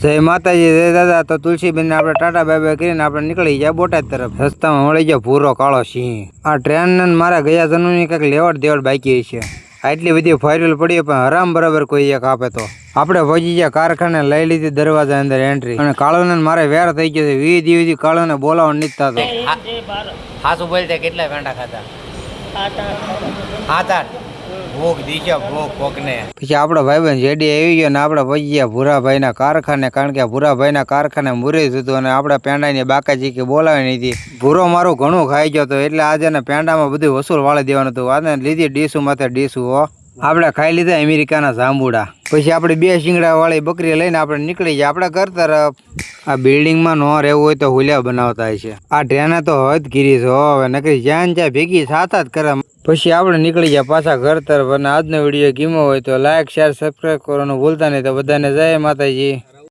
જય માતાજી, જય દાદા. તો તુલસીબેન આપણે ટાટા બાય બાય કરીને આપણે નીકળી ગયા બોટાદ તરફ. રસ્તામાં મળી ગયા ભૂરો કાળો સિંહ. આ ટ્રેન મારા ગયા જન્મની કંઈક લેવડ દેવડ બાકી છે. આટલી બધી ફાયરલ પડી પણ હરામ બરાબર કોઈ એક આપે તો આપણે પહોંચી ગયા કારખાને, લઈ લીધી દરવાજા અંદર એન્ટ્રી. અને કાળોને મારે વેર થઈ ગયો છે. વી દીધી કાળોને બોલાવવા નથી થતો. હાસુ બોલતે કેટલા પેંડા ખાધા? 7-8 ભૂખ દીશા ભૂખ કોકને. પછી આપણો ભાઈબંધ જેડી આવી ગયો ને આપણે પહોંચી ગયા ભૂરાભાઈના કારખાને. કારણ કે ભૂરાભાઈના કારખાને મુરત હતું અને આપણે પેંડાની બાકાજી કે બોલાવી નથી. ભૂરો મારું ઘણું ખાઈ ગયો હતો એટલે આજે ને પેંડામાં બધું વસૂલ વાળી દેવાનું હતું. આને લીધી ડીશું માથે ડીશું હો. આપણે ખાઈ લીધા અમેરિકાના જાંબુડા. પછી આપણે 2 શિંગડા વાળી બકરી લઈને આપણે નીકળી ગયા આપણે ઘર તરફ. આ બિલ્ડિંગમાં ન રહેવું હોય તો હુલિયા બનાવતા છે. આ ટ્રેને તો હદ ગીરી છે હવે, નકરી જ્યાં જ્યાં ભેગી સાથ જ કરે. પછી આપણે નીકળી ગયા પાછા ઘર તરફ. અને આજનો વિડીયો ગમ્યો હોય તો લાઈક, શેર, સબસ્ક્રાઈબ કરવાનું ભૂલતા નહીં. તો બધાને જય માતાજી.